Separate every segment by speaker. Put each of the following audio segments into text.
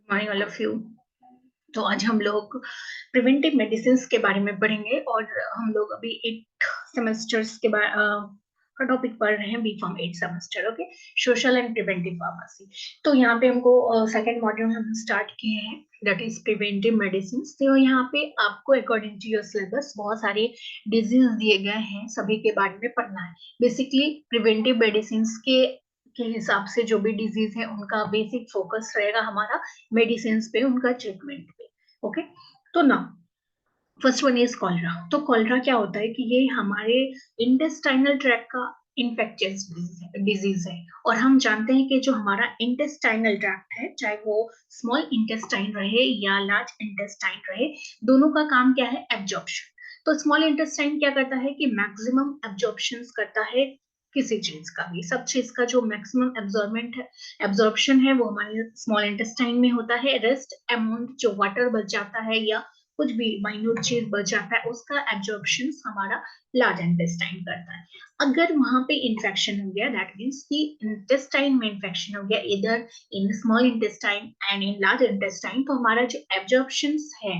Speaker 1: Morning all of you. तो आज हम लोग प्रिवेंटिव मेडिसिन के बारे में पढ़ेंगे और हम लोग अभी 8 सेमेस्टर्स के का टॉपिक पढ़ रहे हैं, B pharm 8 semester. Okay, social and preventive pharmacy. तो यहाँ पे हमको सेकेंड मॉड्यूल हम स्टार्ट किए हैं, दैट इज प्रिवेंटिव मेडिसिन। तो यहाँ पे आपको अकॉर्डिंग टू योर सिलेबस बहुत सारे डिजीज दिए गए हैं, सभी के बारे में पढ़ना है। बेसिकली प्रिवेंटिव मेडिसिन के हिसाब से जो भी डिजीज है उनका बेसिक फोकस रहेगा हमारा मेडिसिन पे, उनका ट्रीटमेंट पे। ओके, तो ना फर्स्ट वन इज कॉलरा। तो कॉलरा क्या होता है कि ये हमारे इंटेस्टाइनल ट्रैक का इन्फेक्शियस डिजीज है। और हम जानते हैं कि जो हमारा इंटेस्टाइनल ट्रैक्ट है, चाहे वो स्मॉल इंटेस्टाइन रहे या लार्ज इंटेस्टाइन रहे, दोनों का काम क्या है? एब्जॉर्प्शन। तो स्मॉल इंटेस्टाइन क्या करता है कि मैक्सिमम एब्जॉर्प्शन करता है किसी चीज का भी। सब चीज का जो मैक्सिमम एब्जॉर्प्शन है वो हमारे स्मॉल इंटेस्टाइन में होता है। रेस्ट अमाउंट जो वाटर बच जाता है या कुछ भी माइन्यूट चीज बच जाता है, उसका एब्जॉर्प्शन हमारा लार्ज इंटेस्टाइन करता है। अगर वहां पे इंफेक्शन हो गया, दैट मीन्स कि इंटेस्टाइन में इंफेक्शन हो गया, इधर in small intestine and in large intestine, तो हमारा जो एब्जॉर्प्शन है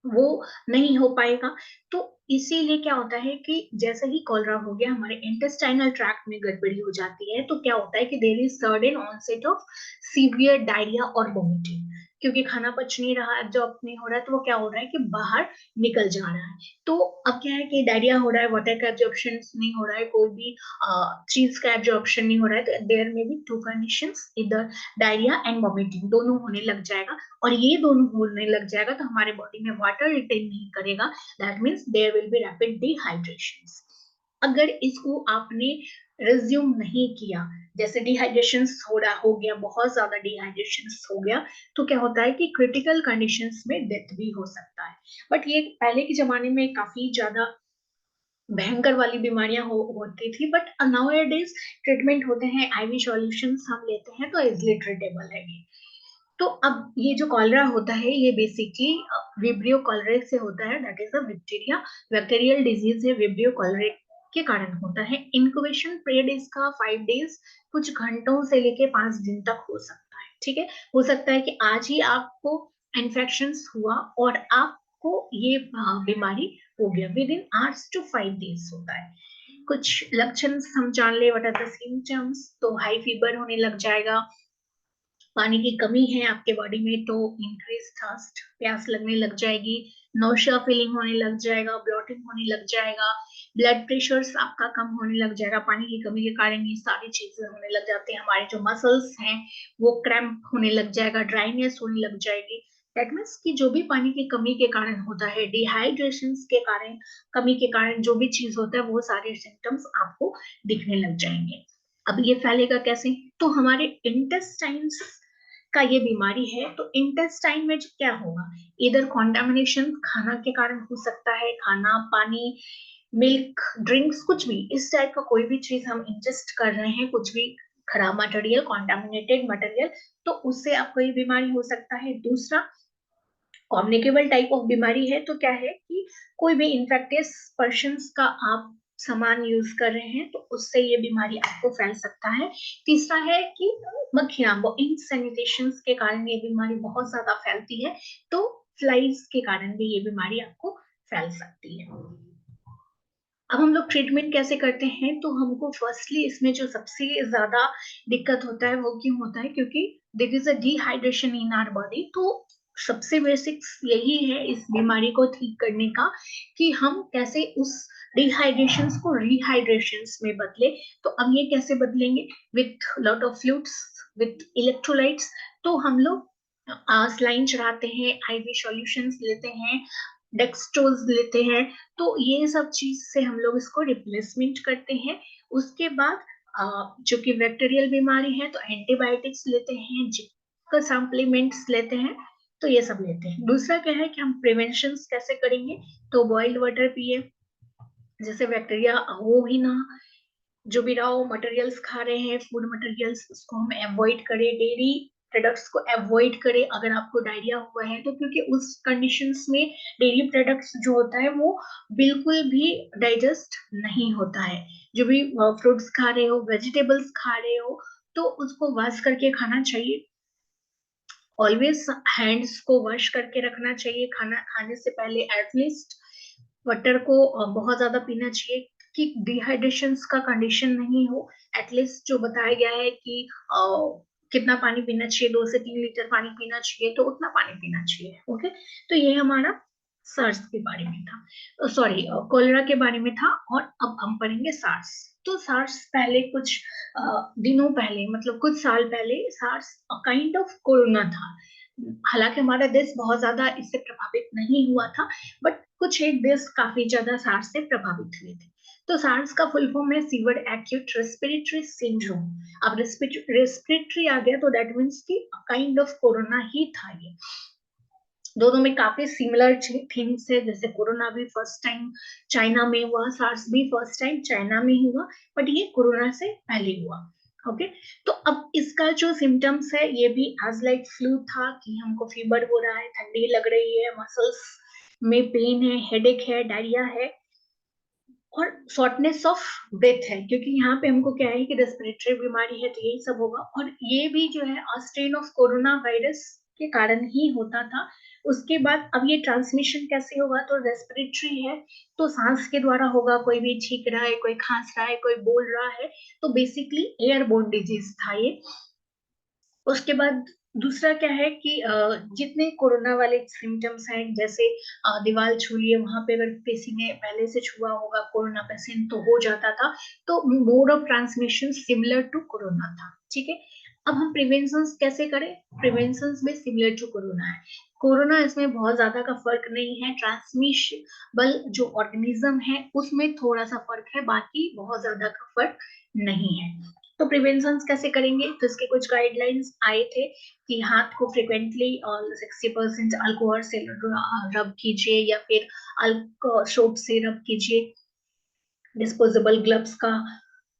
Speaker 1: वो नहीं हो पाएगा। तो इसीलिए क्या होता है कि जैसे ही कॉलरा हो गया, हमारे इंटेस्टाइनल ट्रैक्ट में गड़बड़ी हो जाती है। तो क्या होता है कि there is sudden onset of severe diarrhoea और वोमिटिंग, क्योंकि खाना पच नहीं रहा, एब्जॉर्ब नहीं हो रहा है, तो वो क्या हो रहा है कि बाहर निकल जा रहा है। तो अब क्या है कि डायरिया हो रहा है, वाटर का एब्जॉर्प्शन नहीं हो रहा है, कोई भी चीज का एब्जॉर्प्शन नहीं हो रहा है, तो देयर में भी टू कंडीशंस, इधर डायरिया एंड वोमिटिंग दोनों होने लग जाएगा। और ये दोनों होने लग जाएगा तो हमारे बॉडी में वाटर रिटेन नहीं करेगा, that means there will be rapid dehydration. अगर इसको आपने रिज्यूम नहीं किया, जैसे डिहाइड्रेशन हो गया, बहुत ज्यादा डिहाइड्रेशन हो गया, तो क्या होता है कि क्रिटिकल कंडीशंस में डेथ भी हो सकता है। बट ये पहले के जमाने में काफी ज्यादा भयंकर वाली बीमारियां होती थी, बट नाउ डेज ट्रीटमेंट होते हैं, आईवी सॉल्यूशंस हम लेते हैं, तो इजिली ट्रीटेबल है ये। तो अब ये जो कॉलरा होता है ये बेसिकली विब्रियो कॉलरेट से होता है, that is a bacterial disease है, विब्रियो कॉलरेट के कारण होता है। इंक्यूबेशन पीरियड इसका 5 डेज, कुछ घंटों से लेके 5 दिन तक हो सकता है। ठीक है, हो सकता है कि आज ही आपको इन्फेक्शन हुआ और आपको ये बीमारी हो गया, within hours to 5 days होता है। कुछ लक्षण हम जान ले, व्हाट आर द सिम्टम्स। तो हाई फीवर होने लग जाएगा, पानी की कमी है आपके बॉडी में तो इंक्रीज थर्स्ट, प्यास लगने लग जाएगी, नौशिया फीलिंग होने लग जाएगा, ब्लॉटिंग होने लग जाएगा, ब्लड प्रेशर आपका कम होने लग जाएगा। पानी की कमी के कारण ये सारी चीजें होने लग जाती है। हमारे जो मसल्स हैं वो क्रैम्प होने लग जाएगा, ड्राइनेस होने लग जाएगी। दैट मीन्स कि जो भी पानी की कमी के कारण होता है, डिहाइड्रेशन के कारण, कमी के कारण जो भी चीज होता है, वो सारे सिम्टम्स आपको दिखने लग जाएंगे। अब ये फैलेगा कैसे? तो हमारे इंटेस्टाइन्स का ये बीमारी है, तो इंटेस्टाइन में क्या होगा? इधर कॉन्टामिनेशन खाना के कारण हो सकता है, खाना, पानी, मिल्क, ड्रिंक्स, कुछ भी इस टाइप का कोई भी चीज हम इंजेस्ट कर रहे हैं, कुछ भी खराब मटेरियल, कॉन्टामिनेटेड मटेरियल, तो उससे आपको ये बीमारी हो सकता है। दूसरा कम्युनिकेबल टाइप ऑफ बीमारी है, तो क्या है कि कोई भी इन्फेक्टियस पर्सन्स का आप सामान यूज कर रहे हैं, तो उससे ये बीमारी आपको फैल सकता है। तीसरा है कि मक्खियां, वो इन सैनिटेशन के कारण ये बीमारी बहुत ज्यादा फैलती है, तो फ्लाइज के कारण भी ये बीमारी आपको फैल सकती है। अब हम लोग ट्रीटमेंट कैसे करते हैं? तो हमको फर्स्टली इसमें जो सबसे ज्यादा दिक्कत होता है वो क्यों होता है? क्योंकि there is a dehydration in our body. तो सबसे बेसिक्स यही है इस बीमारी को ठीक करने का, कि हम कैसे उस डिहाइड्रेशन को रिहाइड्रेशन में बदले। तो अब ये कैसे बदलेंगे? With lot of fluids, with electrolytes. तो हम लोग स्लाइन चढ़ाते हैं, आईवी सॉल्यूशंस लेते हैं, डेक्सट्रोज लेते हैं, तो ये सब चीज से हम लोग इसको रिप्लेसमेंट करते हैं। उसके बाद जो कि बैक्टीरियल बीमारी है, तो एंटीबायोटिक्स लेते हैं, जिंक सप्लीमेंट्स लेते हैं, तो ये सब लेते हैं। दूसरा क्या है कि हम प्रिवेंशन कैसे करेंगे? तो बॉइल्ड वाटर पिए, जैसे बैक्टीरिया हो ही ना। जो भी रॉ मटेरियल्स खा रहे हैं, फूड मटेरियल्स, उसको हम अवॉइड करें, डेयरी प्रोडक्ट्स को अवॉइड करें अगर आपको डायरिया हुआ है तो, क्योंकि उस कंडीशंस में डेयरी प्रोडक्ट्स जो होता है वो बिल्कुल भी डाइजेस्ट नहीं होता है। जो भी फ्रूट्स खा रहे हो, वेजिटेबल्स खा रहे हो, तो उसको वॉश करके खाना चाहिए। ऑलवेज हैंड्स को वॉश करके रखना चाहिए, खाना खाने से पहले एटलीस्ट वाटर को बहुत ज्यादा पीना चाहिए कि डिहाइड्रेशन का कंडीशन नहीं हो। एटलीस्ट जो बताया गया है कि कितना पानी पीना चाहिए, 2 से 3 लीटर पानी पीना चाहिए, तो उतना पानी पीना चाहिए। ओके, तो ये हमारा सार्स के बारे में था, सॉरी कोलेरा के बारे में था। और अब हम पढ़ेंगे सार्स। तो सार्स पहले कुछ दिनों पहले, मतलब कुछ साल पहले, सार्स काइंड ऑफ कोरोना था। हालांकि हमारा देश बहुत ज्यादा इससे प्रभावित नहीं हुआ था, बट कुछ एक देश काफी ज्यादा सार्स से प्रभावित हुए थे। तो सार्स का फुल फॉर्म है सीवियर एक्यूट रेस्पिरेटरी सिंड्रोम। अब रेस्पिरेटरी आ गया तो दैट मीन्स कि काइंड ऑफ कोरोना ही था ये। दोनों में काफी सिमिलर थिंग्स है, जैसे कोरोना भी फर्स्ट टाइम चाइना में हुआ, सार्स भी फर्स्ट टाइम चाइना में हुआ, बट ये कोरोना से पहले हुआ। ओके, तो अब इसका जो सिम्टम्स है ये भी एज लाइक फ्लू था, कि हमको फीवर हो रहा है, ठंडी लग रही है, मसल्स में पेन है, हेडेक है, डायरिया है, और शॉर्टनेस ऑफ ब्रेथ है, क्योंकि यहाँ पे हमको क्या है कि रेस्पिरेटरी बीमारी है, तो यही सब होगा। और ये भी जो है स्ट्रेन ऑफ कोरोना वायरस के कारण ही होता था। उसके बाद अब ये ट्रांसमिशन कैसे होगा, तो रेस्पिरेटरी है तो सांस के द्वारा होगा, कोई भी छींक रहा है, कोई खांस रहा है, कोई बोल रहा है, तो बेसिकली एयरबोर्न डिजीज था ये। उसके बाद दूसरा क्या है कि जितने कोरोना वाले सिम्टम्स हैं, जैसे दीवार छुई है, वहां पे अगर किसी ने पहले से छुआ होगा कोरोना पेशेंट तो हो जाता था। तो mode of transmission similar to corona था। ठीक है, अब हम प्रिवेंशन कैसे करें। प्रिवेंशन में सिमिलर टू कोरोना है। कोरोना इसमें बहुत ज्यादा का फर्क नहीं है, ट्रांसमिशबल जो ऑर्गेनिज्म है उसमें थोड़ा सा फर्क है, बाकी बहुत ज्यादा का फर्क नहीं है। तो प्रिवेंशन कैसे करेंगे, तो इसके कुछ गाइडलाइंस आए थे कि हाथ को फ्रिक्वेंटली और 60% अल्कोहल से रब कीजिए, या फिर सोप से रब कीजिए। डिस्पोजेबल ग्लव्स का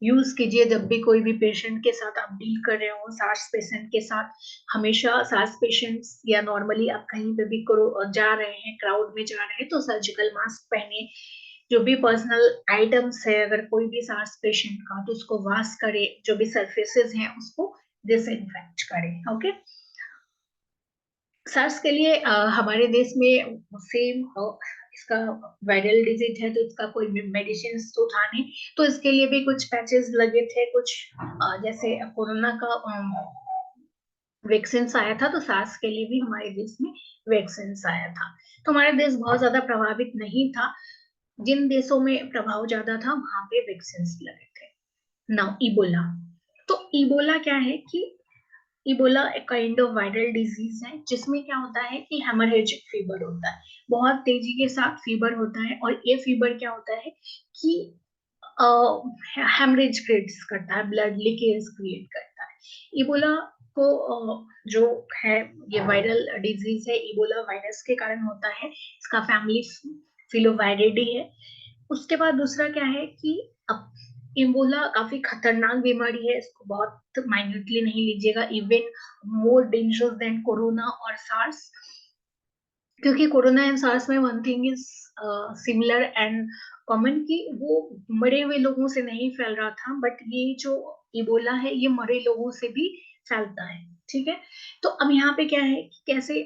Speaker 1: यूज कीजिए जब भी कोई भी पेशेंट के साथ आप डील कर रहे हो, सार्स पेशेंट के साथ। हमेशा सार्स पेशेंट्स या नॉर्मली आप कहीं पे भी जा रहे हैं, क्राउड में जा रहे हैं, तो सर्जिकल मास्क पहने। जो भी पर्सनल आइटम्स है, अगर कोई भी सार्स पेशेंट का, तो उसको वॉश करे, जो भी सरफेसेस हैं उसको डिसइंफेक्ट करें। ओके, सार्स के लिए हमारे देश में सेम इसका वायरल डिजीज है, तो इसका कोई मेडिसिन तो था नहीं, तो इसके लिए भी कुछ पैचेस लगे थे, कुछ जैसे कोरोना का वैक्सीन आया था, तो सार्स के लिए भी हमारे देश में वैक्सीन आया था। तो हमारा देश बहुत ज्यादा प्रभावित नहीं था। जिन देशों में प्रभाव ज्यादा था वहां पे वैक्सीन लगे थे। Now Ebola. तो इबोला क्या है कि इबोला एक काइंड ऑफ वायरल डिजीज है, जिसमें क्या होता है कि हेमरेजिक फीवर होता है, बहुत तेजी के साथ फीवर होता है। और ये फीवर क्या होता है कि हेमरेज क्रिएट्स करता है, ब्लड लीकेज क्रिएट करता है। इबोला को जो है, ये वायरल डिजीज है, इबोला वायरस के कारण होता है। इसका फैमिली फिलोवायरिडी है। उसके बाद दूसरा क्या है कि अब इबोला काफी खतरनाक बीमारी है, इसको बहुत माइन्यूटली नहीं लीजिएगा, even more dangerous than corona और सार्स। क्योंकि कोरोना एंड सार्स में one thing is similar and common, कि वो मरे हुए लोगों से नहीं फैल रहा था, बट ये जो इबोला है ये मरे लोगों से भी फैलता है। ठीक है, तो अब यहाँ पे क्या है कि कैसे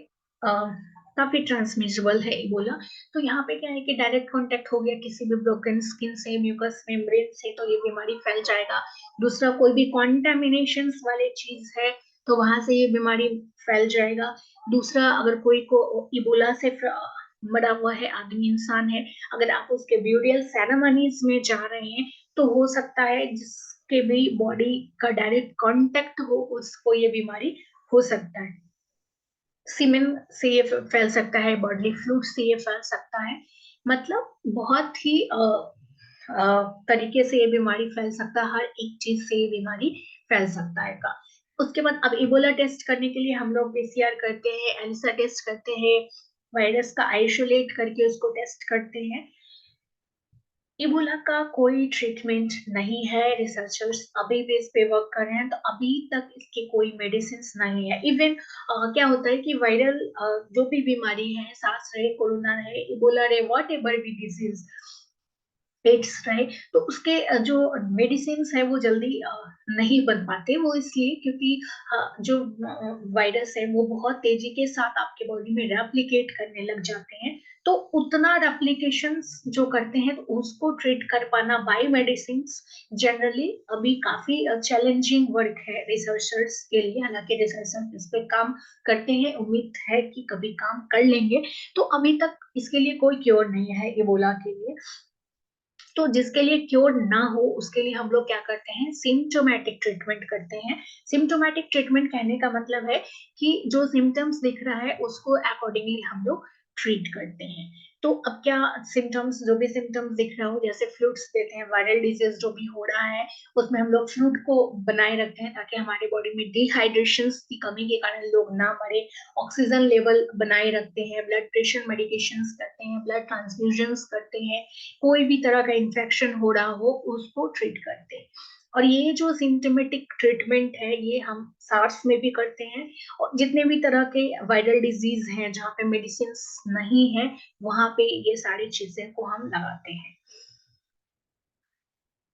Speaker 1: काफी ट्रांसमिसेबल है इबोला। तो यहाँ पे क्या है कि डायरेक्ट कांटेक्ट हो गया किसी भी ब्रोकन स्किन से, म्यूकस मेम्ब्रेन से, तो ये बीमारी फैल जाएगा। दूसरा, कोई भी कॉन्टेमिनेशन वाली चीज है तो वहां से ये बीमारी फैल जाएगा। दूसरा, अगर कोई को इबोला से मरा हुआ है आदमी, इंसान है, अगर आप उसके ब्यूरियल सेरेमनीज में जा रहे हैं, तो हो सकता है जिसके भी बॉडी का डायरेक्ट कांटेक्ट हो उसको ये बीमारी हो सकता है। सीमेन से ये फैल सकता है, बॉडली फ्लूइड से ये फैल सकता है। मतलब बहुत ही तरीके से ये बीमारी फैल सकता है, हर एक चीज से ये बीमारी फैल सकता है का। उसके बाद अब इबोला टेस्ट करने के लिए हम लोग पीसीआर करते हैं, एलिसा टेस्ट करते हैं, वायरस का आइसोलेट करके उसको टेस्ट करते हैं। इबोला का कोई ट्रीटमेंट नहीं है, रिसर्चर्स अभी भी इस पे वर्क कर रहे हैं, तो अभी तक इसकी कोई मेडिसिन नहीं है। इवन क्या होता है कि वायरल जो भी बीमारी है, सार्स रहे, कोरोना रहे, इबोला रहे, whatever be disease, AIDS रहे, तो उसके जो मेडिसिन है वो जल्दी नहीं बन पाते, वो इसलिए क्योंकि जो वायरस है वो बहुत तेजी के साथ आपके बॉडी में रेप्लिकेट करने लग जाते हैं। तो उतना रेप्लिकेशन जो करते हैं, तो उसको ट्रीट कर पाना बाय मेडिसिन जनरली अभी काफी चैलेंजिंग वर्क है रिसर्चर्स के लिए। हालांकि रिसर्चर्स इस पे काम करते हैं, उम्मीद है कि कभी काम कर लेंगे। तो अभी तक इसके लिए कोई क्योर नहीं है इबोला के लिए। तो जिसके लिए क्योर ना हो उसके लिए हम लोग क्या करते हैं, सिम्टोमेटिक ट्रीटमेंट करते हैं। सिम्टोमेटिक ट्रीटमेंट कहने का मतलब है कि जो सिम्टम्स दिख रहा है उसको अकॉर्डिंगली हम लोग ट्रीट करते हैं। तो अब क्या सिम्टम्स, जो भी सिम्टम्स दिख रहा हो, जैसे फ्लूट्स देते हैं, वायरल डिजीज जो भी हो रहा है उसमें हम लोग फ्लूट को बनाए रखते हैं ताकि हमारे बॉडी में डिहाइड्रेशन की कमी के कारण लोग ना मरे। ऑक्सीजन लेवल बनाए रखते हैं, ब्लड प्रेशर मेडिकेशन करते हैं, ब्लड ट्रांसफ्यूजन करते हैं, कोई भी तरह का इंफेक्शन हो रहा हो उसको ट्रीट करते हैं। और ये जो सिम्टोमेटिक ट्रीटमेंट है ये हम सार्स में भी करते हैं, और जितने भी तरह के वायरल डिजीज हैं जहाँ पे मेडिसिन नहीं है वहां पे ये सारी चीजें को हम लगाते हैं।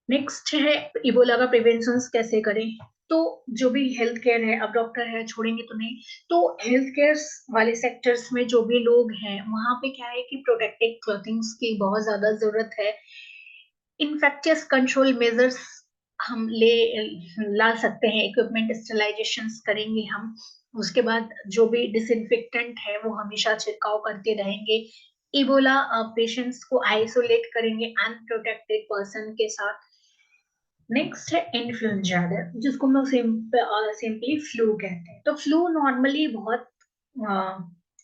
Speaker 1: नेक्स्ट है इबोला का प्रिवेंशन कैसे करें। तो जो भी हेल्थ केयर है, अब डॉक्टर है छोड़ेंगे तो नहीं, तो हेल्थ केयर वाले सेक्टर्स में जो भी लोग हैं वहां पे क्या है कि प्रोटेक्टिव क्लॉथिंग्स की बहुत ज्यादा जरूरत है। इन्फेक्टियस कंट्रोल मेजर्स हम ला सकते हैं, इक्विपमेंट स्टरलाइजेशन करेंगे हम। उसके बाद जो भी डिसइंफेक्टेंट है वो हमेशा छिड़काव करते रहेंगे। इबोला पेशेंट्स को आइसोलेट करेंगे अनप्रोटेक्टेड पर्सन के साथ। नेक्स्ट है इन्फ्लुएंजा, जिसको हम लोग सिंपली फ्लू कहते हैं। तो फ्लू नॉर्मली बहुत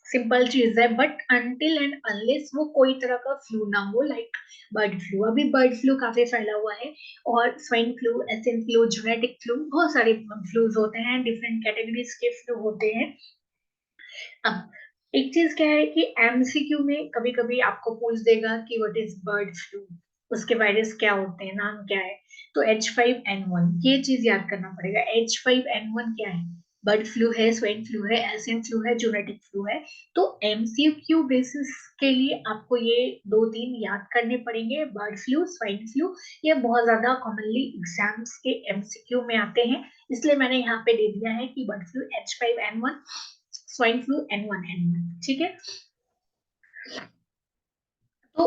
Speaker 1: सिंपल चीज है, बट अनटिल एंड अनलेस वो कोई तरह का फ्लू ना हो, लाइक बर्ड फ्लू। अभी बर्ड फ्लू काफी फैला हुआ है, और swine flu, SN flu, genetic flu, बहुत सारे फ्लूज होते हैं, डिफरेंट कैटेगरीज के फ्लू होते हैं। अब एक चीज क्या है कि एमसीक्यू में कभी कभी आपको पूछ देगा कि व्हाट इज बर्ड फ्लू, उसके वायरस क्या होते हैं, नाम क्या है। तो H5N1 ये चीज याद करना पड़ेगा। H5N1 क्या है, बर्ड फ्लू है, स्वाइन फ्लू है, एसियन फ्लू है, जूनेटिक फ्लू है। तो एमसीक्यू बेसिस के लिए आपको ये दो तीन याद करने पड़ेंगे, बर्ड फ्लू, स्वाइन फ्लू। ये बहुत ज्यादा कॉमनली एग्जाम्स के एमसीक्यू में आते हैं, इसलिए मैंने यहाँ पे दे दिया है कि bird flu H5N1, swine flu N1N1, ठीक है। तो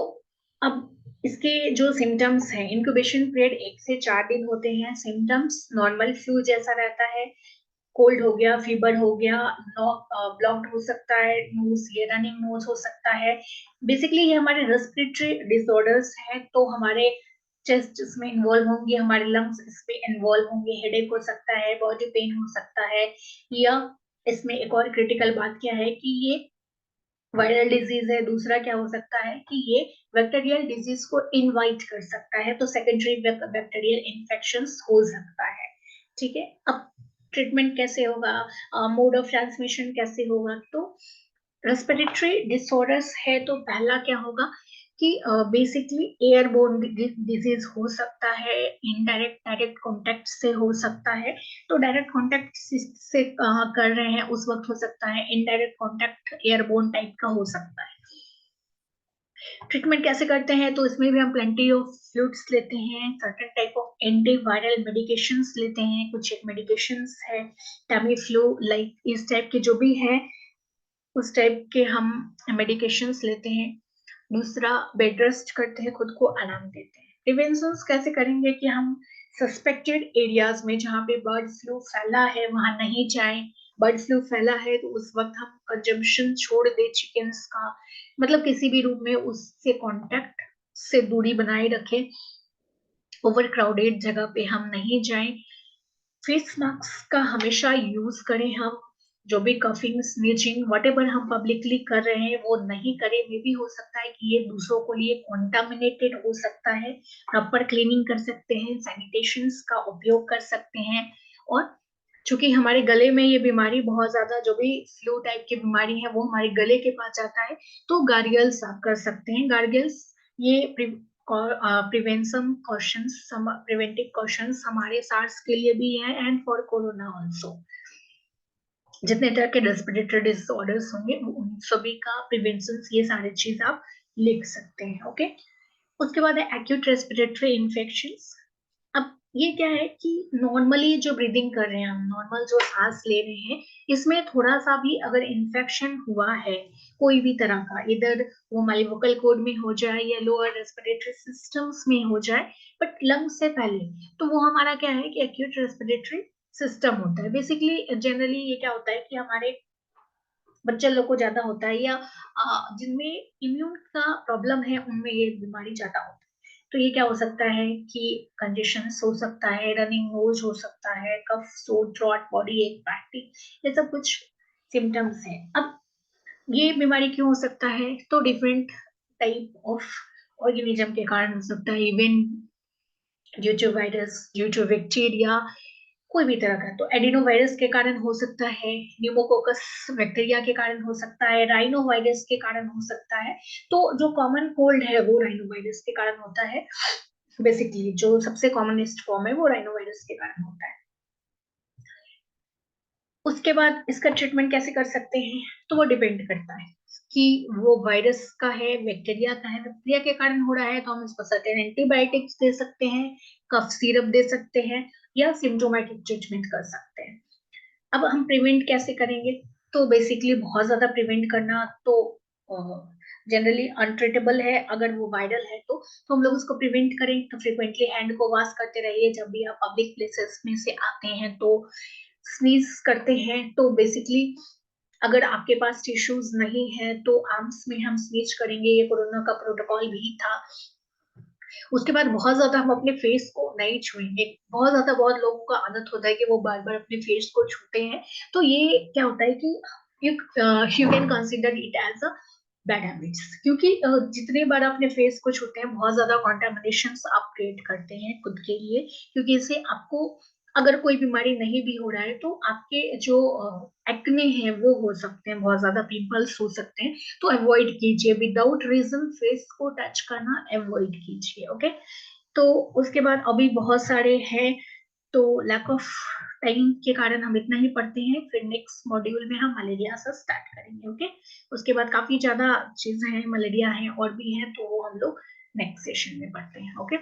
Speaker 1: अब इसके जो सिम्टम्स हैं, इंक्यूबेशन पीरियड 1 से 4 दिन होते हैं। सिम्टम्स नॉर्मल फ्लू जैसा रहता है, कोल्ड हो गया, फीवर हो गया, ब्लॉक्ड हो सकता है नोज, ये रनिंग नोज हो सकता है। बेसिकली ये हमारे रेस्पिरेटरी डिसऑर्डर्स हैं, तो हमारे चेस्ट इसमें इन्वॉल्व होंगे, हमारे लंग्स इसमें इन्वॉल्व होंगे, हेडेक हो सकता है, बॉडी पेन हो सकता है। या इसमें एक और क्रिटिकल बात क्या है कि ये वायरल डिजीज है। दूसरा क्या हो सकता है कि ये बैक्टीरियल डिजीज को इनवाइट कर सकता है, तो सेकेंडरी बैक्टीरियल इन्फेक्शन हो सकता है, ठीक है। अब ट्रीटमेंट कैसे होगा, मोड ऑफ ट्रांसमिशन कैसे होगा। तो रेस्पिरेटरी डिसऑर्डर्स है तो पहला क्या होगा कि बेसिकली एयरबोर्न डिजीज हो सकता है, इनडायरेक्ट डायरेक्ट कांटेक्ट से हो सकता है। तो डायरेक्ट कांटेक्ट से कर रहे हैं उस वक्त हो सकता है, इनडायरेक्ट कांटेक्ट एयरबोर्न टाइप का हो सकता है। ट्रीटमेंट कैसे करते हैं, तो इसमें भी हम प्लेंटी ऑफ फ्लूइड्स लेते हैं, certain type of antiviral medications लेते हैं, कुछ एक मेडिकेशंस है टैमीफ्लू, लाइक इस टाइप के जो भी है उस टाइप के हम मेडिकेशंस लेते हैं। दूसरा बेड रेस्ट करते हैं, खुद को आराम देते हैं। प्रिवेंशन कैसे करेंगे कि हम सस्पेक्टेड एरियाज में जहाँ पे बर्ड फ्लू फैला है वहां नहीं जाएं। बर्ड फ्लू फैला है तो उस वक्त हम कंजम्पशन छोड़ दे चिकन्स का, मतलब किसी भी रूम में उससे कांटेक्ट से दूरी बनाए रखें। ओवर क्राउडेड जगह पे हम नहीं जाएं। फेस मास्क का हमेशा यूज करें हम। जो भी कफिंग, स्नीचिंग, वटेवर हम पब्लिकली कर रहे हैं वो नहीं करें। मे भी हो सकता है कि ये दूसरों को लिए कॉन्टामिनेटेड हो सकता है। प्रॉपर क्लीनिंग कर सकते हैं, सैनिटेशन का उपयोग कर सकते हैं। और चूंकि हमारे गले में ये बीमारी बहुत ज्यादा, जो भी फ्लू टाइप की बीमारी है वो हमारे गले के पास जाता है, तो गार्गियल्स आप कर सकते हैं। गार्गियल्स ये प्रिवेंशन कॉशंस, प्रिवेंटिव कॉशंस हमारे सार्स के लिए भी है एंड फॉर कोरोना ऑल्सो। जितने तरह के रेस्पिरेटरी डिसऑर्डर्स होंगे उन सभी का प्रिवेंशन, ये सारी चीज आप लिख सकते हैं, ओके। उसके बाद है एक्यूट रेस्पिरेटरी इन्फेक्शंस। अब ये क्या है कि नॉर्मली जो ब्रीदिंग कर रहे हैं हम, नॉर्मल जो सांस ले रहे हैं, इसमें थोड़ा सा भी अगर इन्फेक्शन हुआ है कोई भी तरह का, इधर वो हमारी वोकल कॉर्ड में हो जाए या लोअर रेस्पिरेटरी सिस्टम्स में हो जाए, बट लंग्स से पहले, तो वो हमारा क्या है कि एक्यूट रेस्पिरेटरी सिस्टम होता है। बेसिकली जनरली ये क्या होता है कि हमारे बच्चे लोग को ज्यादा होता है, या जिनमें इम्यून का प्रॉब्लम है उनमें ये बीमारी ज्यादा होता है। तो ये क्या हो सकता है कि कंजेशन हो सकता है, रनिंग नोज हो सकता है, कफ, सोर थ्रोट, बॉडी एक, फैटिग, ये सब कुछ सिम्टम्स है। अब ये बीमारी क्यों हो सकता है? तो डिफरेंट टाइप ऑफ ऑर्गेनिज्म के कारण हो सकता है, even due to virus, due to bacteria, कोई भी तरह का। तो एडिनो वायरस के कारण हो सकता है, न्यूमोकोकस बैक्टीरिया के कारण हो सकता है, राइनो वायरस के कारण हो सकता है। तो जो कॉमन कोल्ड है वो राइनो वायरस के कारण होता है। बेसिकली जो सबसे कॉमनेस्ट फॉर्म है वो राइनो वायरस के कारण होता है। उसके बाद इसका ट्रीटमेंट कैसे कर सकते हैं? तो वो डिपेंड करता है कि वो वायरस का है, बैक्टीरिया का है। बैक्टीरिया के कारण हो रहा है तो हम इसको सर्टेन एंटीबायोटिक्स दे सकते हैं, कफ सिरप दे सकते हैं, या सिम्टोमेटिक ट्रीटमेंट कर सकते हैं। अब हम प्रिवेंट कैसे करेंगे? तो बेसिकली बहुत ज्यादा प्रिवेंट करना तो जनरली अनट्रीटेबल है। अगर वो वायरल है तो हम लोग उसको प्रिवेंट करें तो फ्रिक्वेंटली हैंड को वॉश करते रहिए। जब भी आप पब्लिक प्लेसेस में से आते हैं तो स्नीज करते हैं तो बेसिकली अगर आपके पास टिश्यूज नहीं है तो आर्म्स में हम स्नीज करेंगे, ये कोरोना का प्रोटोकॉल भी था। उसके बाद बहुत ज्यादा हम अपने फेस को नहीं छुएंगे। बहुत ज्यादा बहुत लोगों का आदत होता है कि वो बार बार अपने फेस को छूते हैं। तो ये क्या होता है कि you you can consider it as a bad habits, क्योंकि जितने बार अपने फेस को छूते हैं बहुत ज्यादा कॉन्टेमिनेशन आप क्रिएट करते हैं खुद के लिए। क्योंकि इससे आपको अगर कोई बीमारी नहीं भी हो रहा है तो आपके जो एक्ने हैं वो हो सकते हैं, बहुत ज्यादा पिंपल्स हो सकते हैं। तो अवॉइड कीजिए, विदाउट रीजन फेस को टच करना अवॉइड कीजिए। ओके। तो उसके बाद अभी बहुत सारे हैं, तो लैक ऑफ टाइम के कारण हम इतना ही पढ़ते हैं। फिर नेक्स्ट मॉड्यूल में हम मलेरिया से स्टार्ट करेंगे। ओके। उसके बाद काफी ज्यादा चीजें हैं, मलेरिया है और भी हैं, तो वो हम लोग नेक्स्ट सेशन में पढ़ते हैं। ओके।